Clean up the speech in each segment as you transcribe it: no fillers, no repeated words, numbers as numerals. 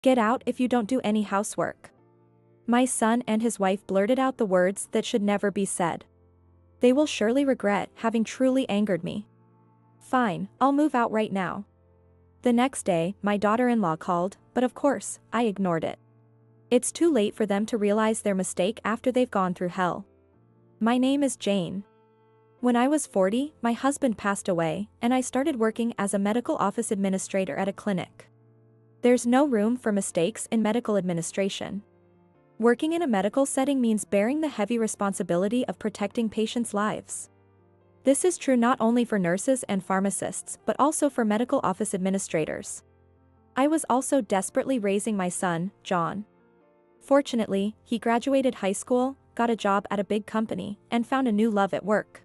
Get out if you don't do any housework. My son and his wife blurted out the words that should never be said. They will surely regret having truly angered me. Fine, I'll move out right now. The next day, my daughter-in-law called, but of course, I ignored it. It's too late for them to realize their mistake after they've gone through hell. My name is Jane. When I was 40, my husband passed away, and I started working as a medical office administrator at a clinic. There's no room for mistakes in medical administration. Working in a medical setting means bearing the heavy responsibility of protecting patients' lives. This is true not only for nurses and pharmacists but also for medical office administrators. I was also desperately raising my son, John. Fortunately, he graduated high school, got a job at a big company, and found a new love at work.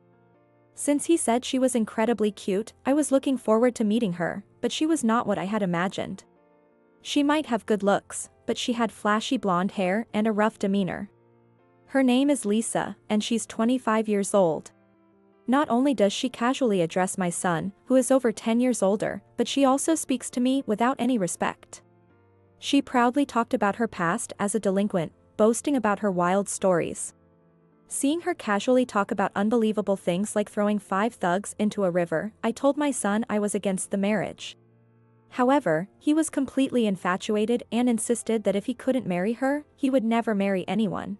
Since he said she was incredibly cute, I was looking forward to meeting her, but she was not what I had imagined. She might have good looks, but she had flashy blonde hair and a rough demeanor. Her name is Lisa, and she's 25 years old. Not only does she casually address my son, who is over 10 years older, but she also speaks to me without any respect. She proudly talked about her past as a delinquent, boasting about her wild stories. Seeing her casually talk about unbelievable things like throwing 5 thugs into a river, I told my son I was against the marriage. However, he was completely infatuated and insisted that if he couldn't marry her, he would never marry anyone.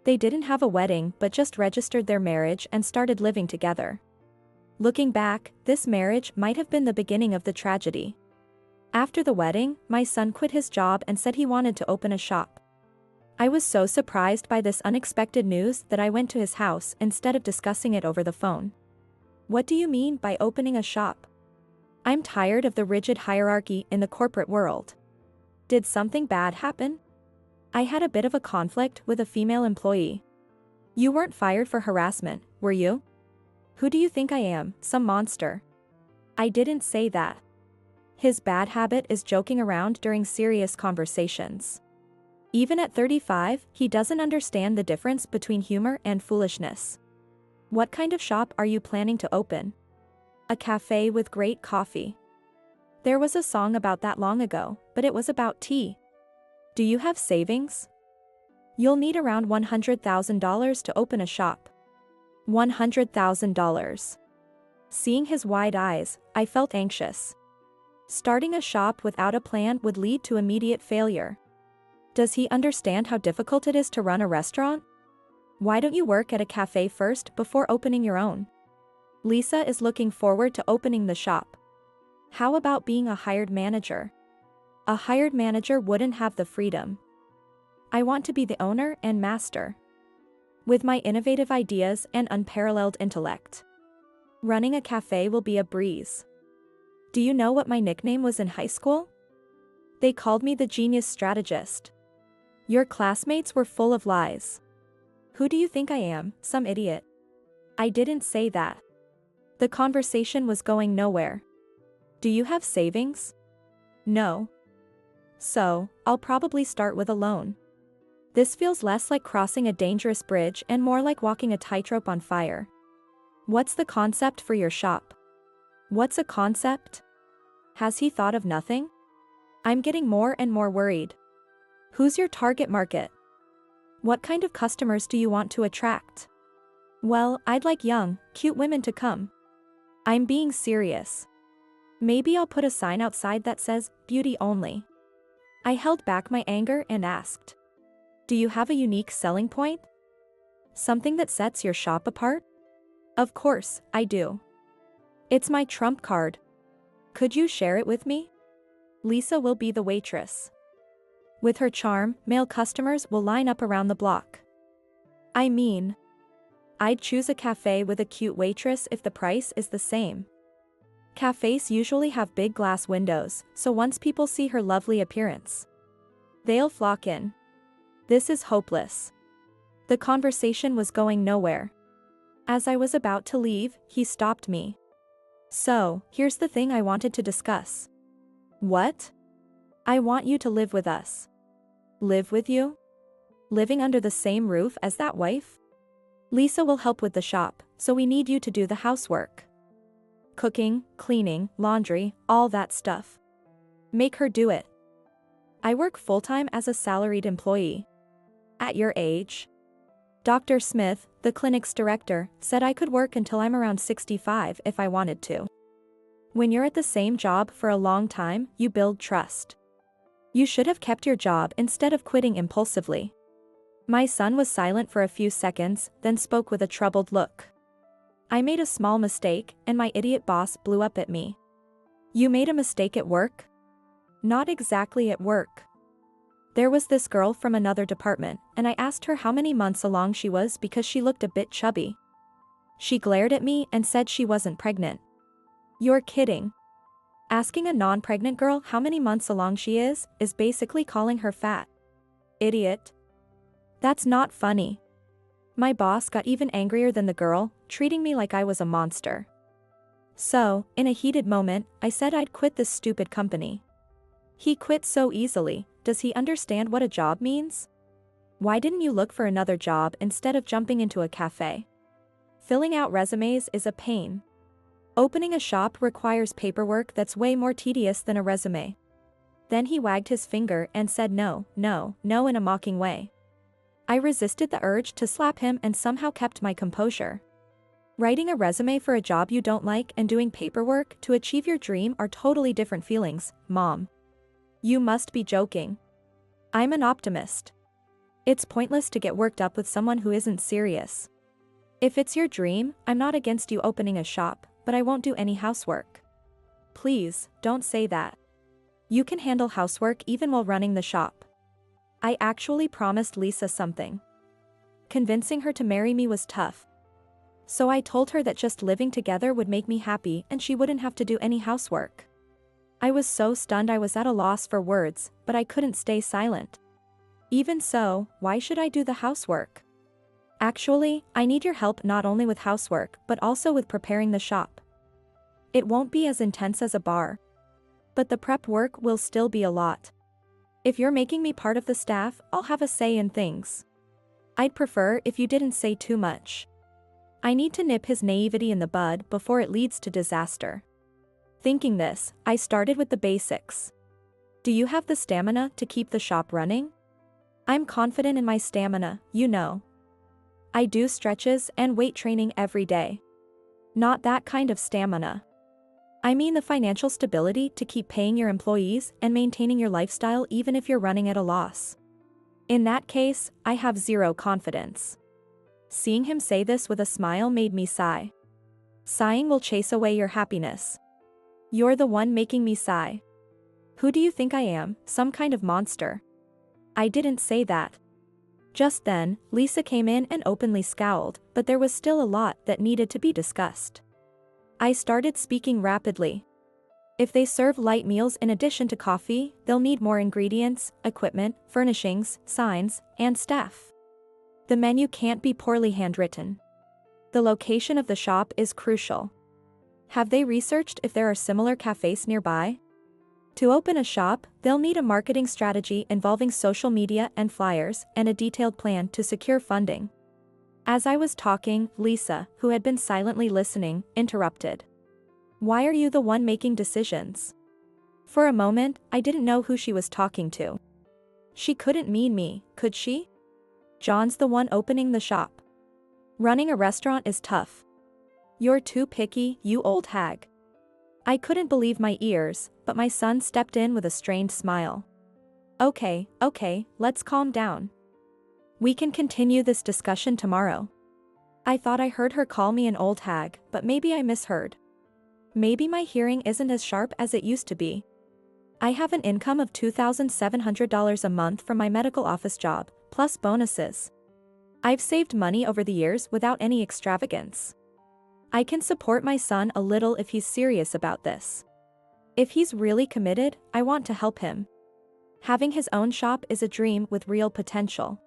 They didn't have a wedding but just registered their marriage and started living together. Looking back, this marriage might have been the beginning of the tragedy. After the wedding, my son quit his job and said he wanted to open a shop. I was so surprised by this unexpected news that I went to his house instead of discussing it over the phone. What do you mean by opening a shop? I'm tired of the rigid hierarchy in the corporate world. Did something bad happen? I had a bit of a conflict with a female employee. You weren't fired for harassment, were you? Who do you think I am, some monster? I didn't say that. His bad habit is joking around during serious conversations. Even at 35, he doesn't understand the difference between humor and foolishness. What kind of shop are you planning to open? A cafe with great coffee. There was a song about that long ago, but it was about tea. Do you have savings? You'll need around $100,000 to open a shop. $100,000. Seeing his wide eyes, I felt anxious. Starting a shop without a plan would lead to immediate failure. Does he understand how difficult it is to run a restaurant? Why don't you work at a cafe first before opening your own? Lisa is looking forward to opening the shop. How about being a hired manager? A hired manager wouldn't have the freedom. I want to be the owner and master. With my innovative ideas and unparalleled intellect. Running a cafe will be a breeze. Do you know what my nickname was in high school? They called me the genius strategist. Your classmates were full of lies. Who do you think I am, some idiot? I didn't say that. The conversation was going nowhere. Do you have savings? No. So, I'll probably start with a loan. This feels less like crossing a dangerous bridge and more like walking a tightrope on fire. What's the concept for your shop? What's a concept? Has he thought of nothing? I'm getting more and more worried. Who's your target market? What kind of customers do you want to attract? Well, I'd like young, cute women to come. I'm being serious. Maybe I'll put a sign outside that says, "Beauty only." I held back my anger and asked. Do you have a unique selling point? Something that sets your shop apart? Of course, I do. It's my trump card. Could you share it with me? Lisa will be the waitress. With her charm, male customers will line up around the block. I mean, I'd choose a cafe with a cute waitress if the price is the same. Cafes usually have big glass windows, so once people see her lovely appearance, they'll flock in. This is hopeless. The conversation was going nowhere. As I was about to leave, he stopped me. So, here's the thing I wanted to discuss. What? I want you to live with us. Live with you? Living under the same roof as that wife? Lisa will help with the shop, so we need you to do the housework. Cooking, cleaning, laundry, all that stuff. Make her do it. I work full-time as a salaried employee. At your age? Dr. Smith, the clinic's director, said I could work until I'm around 65 if I wanted to. When you're at the same job for a long time, you build trust. You should have kept your job instead of quitting impulsively. My son was silent for a few seconds, then spoke with a troubled look. I made a small mistake, and my idiot boss blew up at me. You made a mistake at work? Not exactly at work. There was this girl from another department, and I asked her how many months along she was because she looked a bit chubby. She glared at me and said she wasn't pregnant. You're kidding. Asking a non-pregnant girl how many months along she is basically calling her fat. Idiot. That's not funny. My boss got even angrier than the girl, treating me like I was a monster. So, in a heated moment, I said I'd quit this stupid company. He quit so easily. Does he understand what a job means? Why didn't you look for another job instead of jumping into a cafe? Filling out resumes is a pain. Opening a shop requires paperwork that's way more tedious than a resume. Then he wagged his finger and said no in a mocking way. I resisted the urge to slap him and somehow kept my composure. Writing a resume for a job you don't like and doing paperwork to achieve your dream are totally different feelings, Mom. You must be joking. I'm an optimist. It's pointless to get worked up with someone who isn't serious. If it's your dream, I'm not against you opening a shop, but I won't do any housework. Please, don't say that. You can handle housework even while running the shop. I actually promised Lisa something. Convincing her to marry me was tough. So I told her that just living together would make me happy and she wouldn't have to do any housework. I was so stunned I was at a loss for words, but I couldn't stay silent. Even so, why should I do the housework? Actually, I need your help not only with housework but also with preparing the shop. It won't be as intense as a bar. But the prep work will still be a lot. If you're making me part of the staff, I'll have a say in things. I'd prefer if you didn't say too much. I need to nip his naivety in the bud before it leads to disaster. Thinking this, I started with the basics. Do you have the stamina to keep the shop running? I'm confident in my stamina, you know. I do stretches and weight training every day. Not that kind of stamina. I mean the financial stability to keep paying your employees and maintaining your lifestyle even if you're running at a loss. In that case, I have zero confidence. Seeing him say this with a smile made me sigh. Sighing will chase away your happiness. You're the one making me sigh. Who do you think I am, some kind of monster? I didn't say that. Just then, Lisa came in and openly scowled, but there was still a lot that needed to be discussed. I started speaking rapidly. If they serve light meals in addition to coffee, they'll need more ingredients, equipment, furnishings, signs, and staff. The menu can't be poorly handwritten. The location of the shop is crucial. Have they researched if there are similar cafes nearby? To open a shop, they'll need a marketing strategy involving social media and flyers and a detailed plan to secure funding. As I was talking, Lisa, who had been silently listening, interrupted. Why are you the one making decisions? For a moment, I didn't know who she was talking to. She couldn't mean me, could she? John's the one opening the shop. Running a restaurant is tough. You're too picky, you old hag. I couldn't believe my ears, but my son stepped in with a strained smile. Okay, let's calm down. We can continue this discussion tomorrow. I thought I heard her call me an old hag, but maybe I misheard. Maybe my hearing isn't as sharp as it used to be. I have an income of $2,700 a month from my medical office job, plus bonuses. I've saved money over the years without any extravagance. I can support my son a little if he's serious about this. If he's really committed, I want to help him. Having his own shop is a dream with real potential.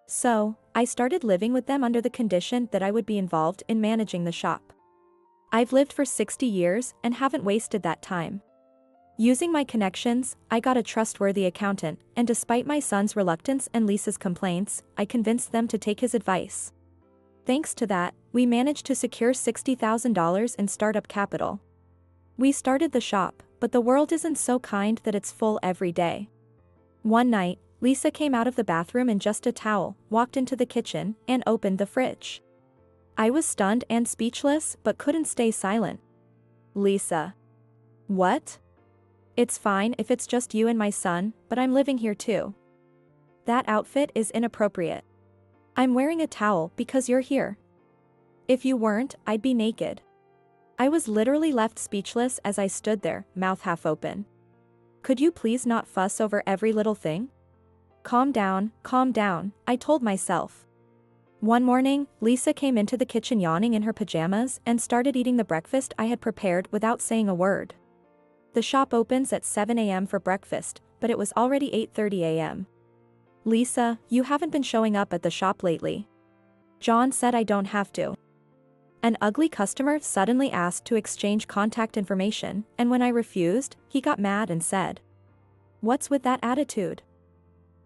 So, I started living with them under the condition that I would be involved in managing the shop. I've lived for 60 years and haven't wasted that time. Using my connections, I got a trustworthy accountant, and despite my son's reluctance and Lisa's complaints, I convinced them to take his advice. Thanks to that, we managed to secure $60,000 in startup capital. We started the shop, but the world isn't so kind that it's full every day. One night, Lisa came out of the bathroom in just a towel, walked into the kitchen, and opened the fridge. I was stunned and speechless but couldn't stay silent. Lisa. What? It's fine if it's just you and my son, but I'm living here too. That outfit is inappropriate. I'm wearing a towel because you're here. If you weren't, I'd be naked. I was literally left speechless as I stood there, mouth half open. Could you please not fuss over every little thing? Calm down, I told myself. One morning, Lisa came into the kitchen yawning in her pajamas and started eating the breakfast I had prepared without saying a word. The shop opens at 7 a.m. for breakfast, but it was already 8:30 a.m. Lisa, you haven't been showing up at the shop lately. John said I don't have to. An ugly customer suddenly asked to exchange contact information, and when I refused, he got mad and said, "What's with that attitude?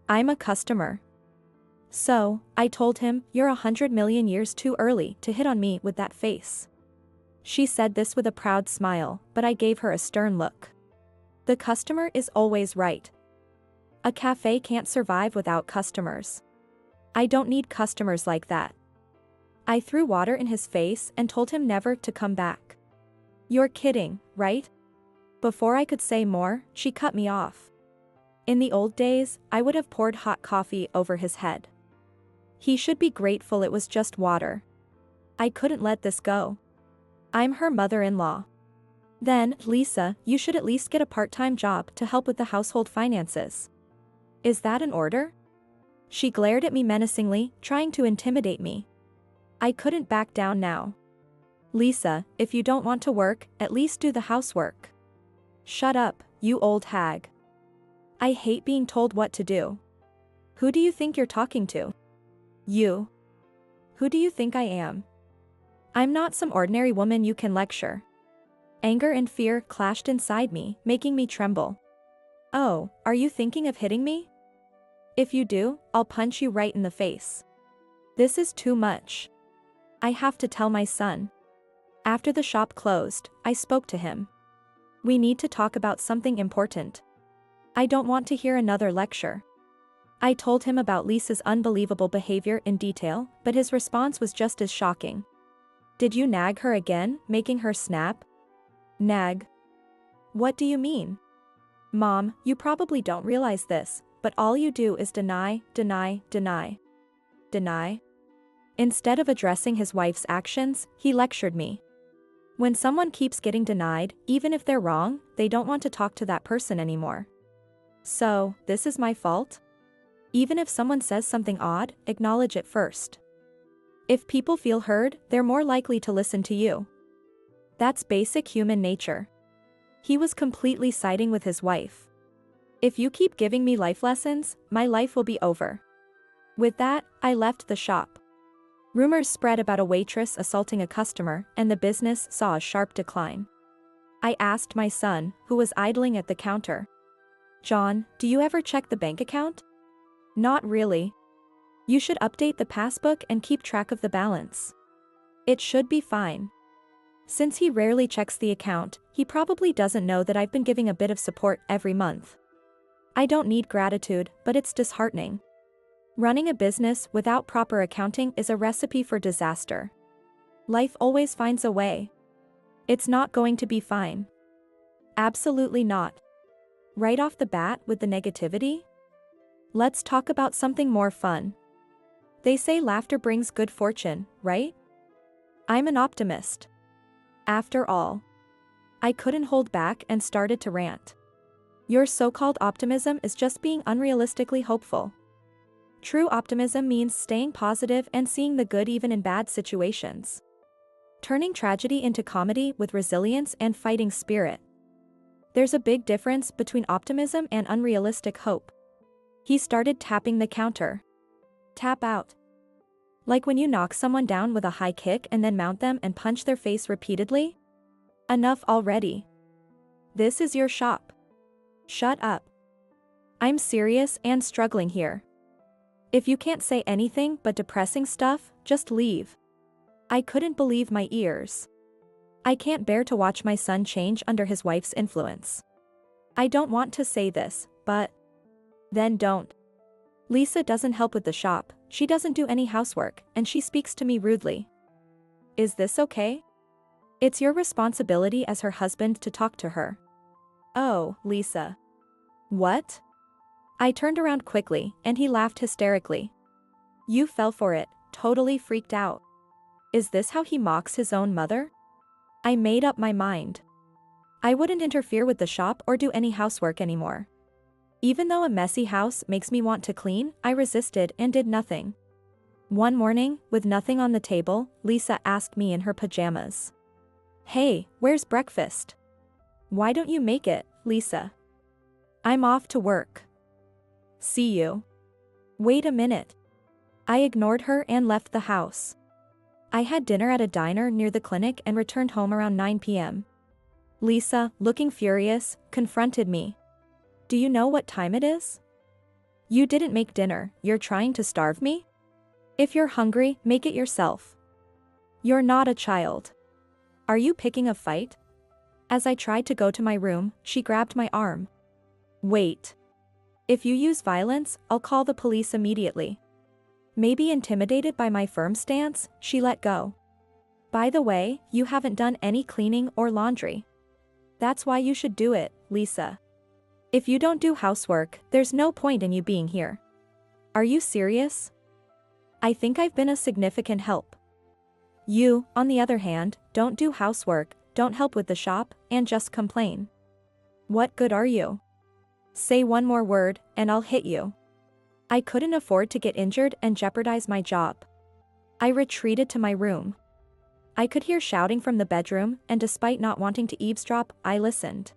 I'm a customer." So, I told him, "You're 100 million years too early to hit on me with that face." She said this with a proud smile, but I gave her a stern look. The customer is always right. A cafe can't survive without customers. I don't need customers like that. I threw water in his face and told him never to come back. You're kidding, right? Before I could say more, she cut me off. In the old days, I would have poured hot coffee over his head. He should be grateful it was just water. I couldn't let this go. I'm her mother-in-law. Then, Lisa, you should at least get a part-time job to help with the household finances. Is that an order? She glared at me menacingly, trying to intimidate me. I couldn't back down now. Lisa, if you don't want to work, at least do the housework. Shut up, you old hag. I hate being told what to do. Who do you think you're talking to? You. Who do you think I am? I'm not some ordinary woman you can lecture. Anger and fear clashed inside me, making me tremble. Oh, are you thinking of hitting me? If you do, I'll punch you right in the face. This is too much. I have to tell my son. After the shop closed, I spoke to him. We need to talk about something important. I don't want to hear another lecture. I told him about Lisa's unbelievable behavior in detail, but his response was just as shocking. Did you nag her again, making her snap? Nag? What do you mean? Mom, you probably don't realize this, but all you do is deny. Deny? Instead of addressing his wife's actions, he lectured me. When someone keeps getting denied, even if they're wrong, they don't want to talk to that person anymore. So, this is my fault? Even if someone says something odd, acknowledge it first. If people feel heard, they're more likely to listen to you. That's basic human nature. He was completely siding with his wife. If you keep giving me life lessons, my life will be over. With that, I left the shop. Rumors spread about a waitress assaulting a customer, and the business saw a sharp decline. I asked my son, who was idling at the counter. John, do you ever check the bank account? Not really. You should update the passbook and keep track of the balance. It should be fine. Since he rarely checks the account, he probably doesn't know that I've been giving a bit of support every month. I don't need gratitude, but it's disheartening. Running a business without proper accounting is a recipe for disaster. Life always finds a way. It's not going to be fine. Absolutely not. Right off the bat with the negativity? Let's talk about something more fun. They say laughter brings good fortune, right? I'm an optimist. After all. I couldn't hold back and started to rant. Your so-called optimism is just being unrealistically hopeful. True optimism means staying positive and seeing the good even in bad situations. Turning tragedy into comedy with resilience and fighting spirit. There's a big difference between optimism and unrealistic hope. He started tapping the counter. Tap out. Like when you knock someone down with a high kick and then mount them and punch their face repeatedly? Enough already. This is your shop. Shut up. I'm serious and struggling here. If you can't say anything but depressing stuff, just leave. I couldn't believe my ears. I can't bear to watch my son change under his wife's influence. I don't want to say this, but Then don't. Lisa doesn't help with the shop, she doesn't do any housework, and she speaks to me rudely. Is this okay? It's your responsibility as her husband to talk to her. Oh, Lisa. What? I turned around quickly, and he laughed hysterically. You fell for it, totally freaked out. Is this how he mocks his own mother? I made up my mind. I wouldn't interfere with the shop or do any housework anymore. Even though a messy house makes me want to clean, I resisted and did nothing. One morning, with nothing on the table, Lisa asked me in her pajamas. Hey, where's breakfast? Why don't you make it, Lisa? I'm off to work. See you. Wait a minute. I ignored her and left the house. I had dinner at a diner near the clinic and returned home around 9 p.m. Lisa, looking furious, confronted me. Do you know what time it is? You didn't make dinner, you're trying to starve me? If you're hungry, make it yourself. You're not a child. Are you picking a fight? As I tried to go to my room, she grabbed my arm. Wait. If you use violence, I'll call the police immediately. Maybe intimidated by my firm stance, she let go. By the way, you haven't done any cleaning or laundry. That's why you should do it, Lisa. If you don't do housework, there's no point in you being here. Are you serious? I think I've been a significant help. You, on the other hand, don't do housework, don't help with the shop, and just complain. What good are you? Say one more word, and I'll hit you. I couldn't afford to get injured and jeopardize my job. I retreated to my room. I could hear shouting from the bedroom, and despite not wanting to eavesdrop, I listened.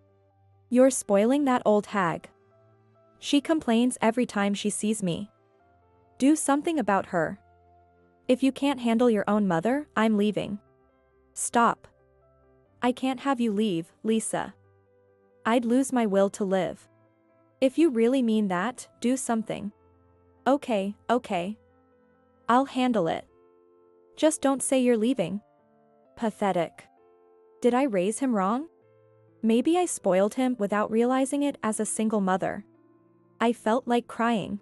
You're spoiling that old hag. She complains every time she sees me. Do something about her. If you can't handle your own mother, I'm leaving. Stop. I can't have you leave, Lisa. I'd lose my will to live. If you really mean that, do something. Okay. I'll handle it. Just don't say you're leaving. Pathetic. Did I raise him wrong? Maybe I spoiled him without realizing it as a single mother. I felt like crying.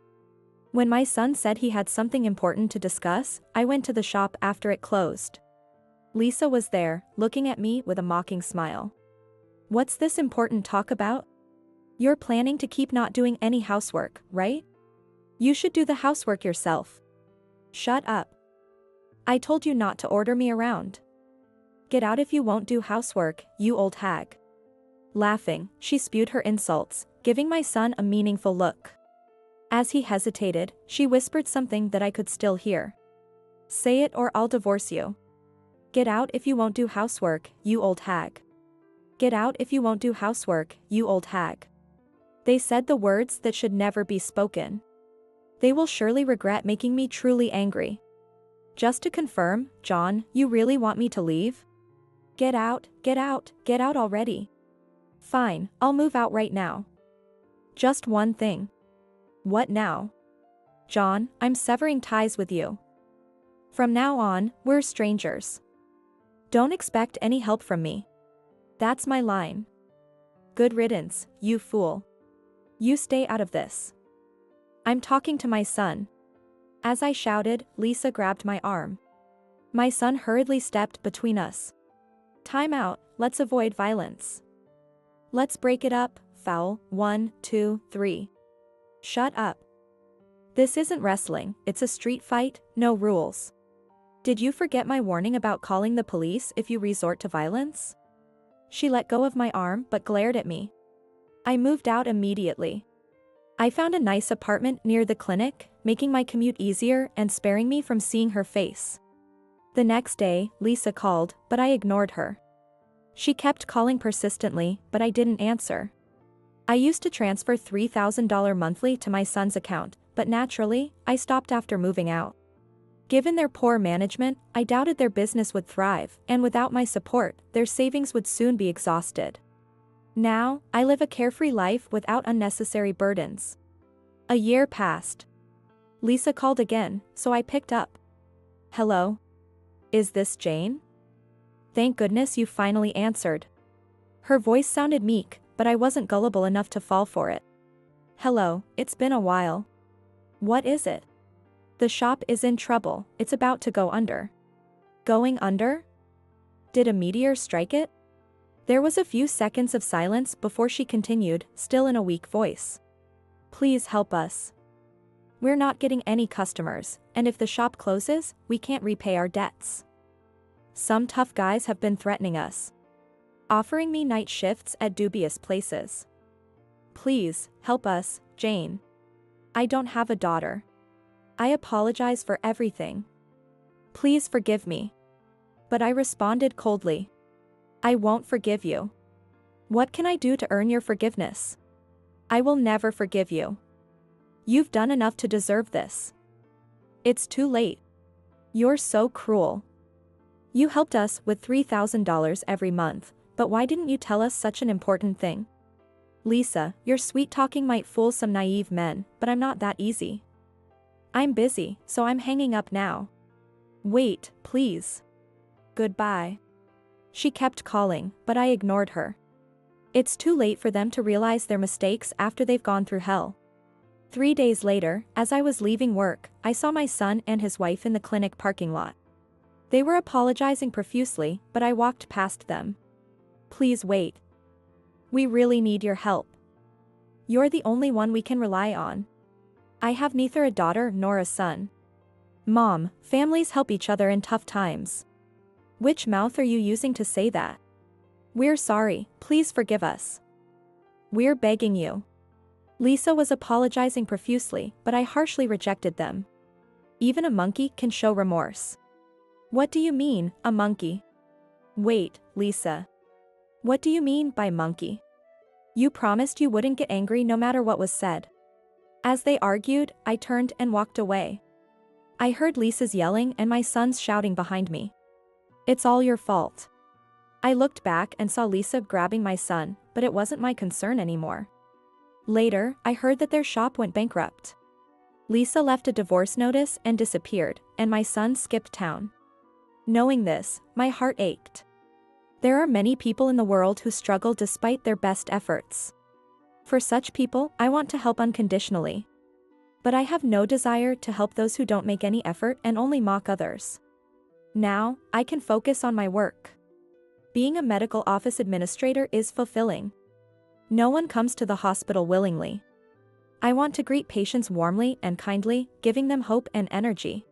When my son said he had something important to discuss, I went to the shop after it closed. Lisa was there, looking at me with a mocking smile. What's this important talk about? You're planning to keep not doing any housework, right? You should do the housework yourself. Shut up. I told you not to order me around. Get out if you won't do housework, you old hag. Laughing, she spewed her insults, giving my son a meaningful look. As he hesitated, she whispered something that I could still hear. Say it or I'll divorce you. Get out if you won't do housework, you old hag. Get out if you won't do housework, you old hag. They said the words that should never be spoken. They will surely regret making me truly angry. Just to confirm, John, you really want me to leave? Get out already. Fine, I'll move out right now. Just one thing. What now? John, I'm severing ties with you. From now on, we're strangers. Don't expect any help from me. That's my line. Good riddance, you fool. You stay out of this. I'm talking to my son. As I shouted, Lisa grabbed my arm. My son hurriedly stepped between us. Time out, let's avoid violence. Let's break it up, foul, 1, 2, 3. Shut up. This isn't wrestling, it's a street fight, no rules. Did you forget my warning about calling the police if you resort to violence? She let go of my arm but glared at me. I moved out immediately. I found a nice apartment near the clinic, making my commute easier and sparing me from seeing her face. The next day, Lisa called, but I ignored her. She kept calling persistently, but I didn't answer. I used to transfer $3,000 monthly to my son's account, but naturally, I stopped after moving out. Given their poor management, I doubted their business would thrive, and without my support, their savings would soon be exhausted. Now, I live a carefree life without unnecessary burdens. A year passed. Lisa called again, so I picked up. Hello? Is this Jane? Thank goodness you finally answered. Her voice sounded meek, but I wasn't gullible enough to fall for it. Hello, it's been a while. What is it? The shop is in trouble, it's about to go under. Going under? Did a meteor strike it? There was a few seconds of silence before she continued, still in a weak voice. Please help us. We're not getting any customers, and if the shop closes, we can't repay our debts. Some tough guys have been threatening us, offering me night shifts at dubious places. Please, help us, Jane. I don't have a daughter. I apologize for everything. Please forgive me. But I responded coldly. I won't forgive you. What can I do to earn your forgiveness? I will never forgive you. You've done enough to deserve this. It's too late. You're so cruel. You helped us with $3,000 every month, but why didn't you tell us such an important thing? Lisa, your sweet-talking might fool some naive men, but I'm not that easy. I'm busy, so I'm hanging up now. Wait, please. Goodbye. She kept calling, but I ignored her. It's too late for them to realize their mistakes after they've gone through hell. 3 days later, as I was leaving work, I saw my son and his wife in the clinic parking lot. They were apologizing profusely, but I walked past them. Please wait. We really need your help. You're the only one we can rely on. I have neither a daughter nor a son. Mom, families help each other in tough times. Which mouth are you using to say that? We're sorry, please forgive us. We're begging you. Lisa was apologizing profusely, but I harshly rejected them. Even a monkey can show remorse. What do you mean, a monkey? Wait, Lisa. What do you mean by monkey? You promised you wouldn't get angry no matter what was said. As they argued, I turned and walked away. I heard Lisa's yelling and my son's shouting behind me. It's all your fault. I looked back and saw Lisa grabbing my son, but it wasn't my concern anymore. Later, I heard that their shop went bankrupt. Lisa left a divorce notice and disappeared, and my son skipped town. Knowing this, my heart ached. There are many people in the world who struggle despite their best efforts. For such people, I want to help unconditionally. But I have no desire to help those who don't make any effort and only mock others. Now, I can focus on my work. Being a medical office administrator is fulfilling. No one comes to the hospital willingly. I want to greet patients warmly and kindly, giving them hope and energy.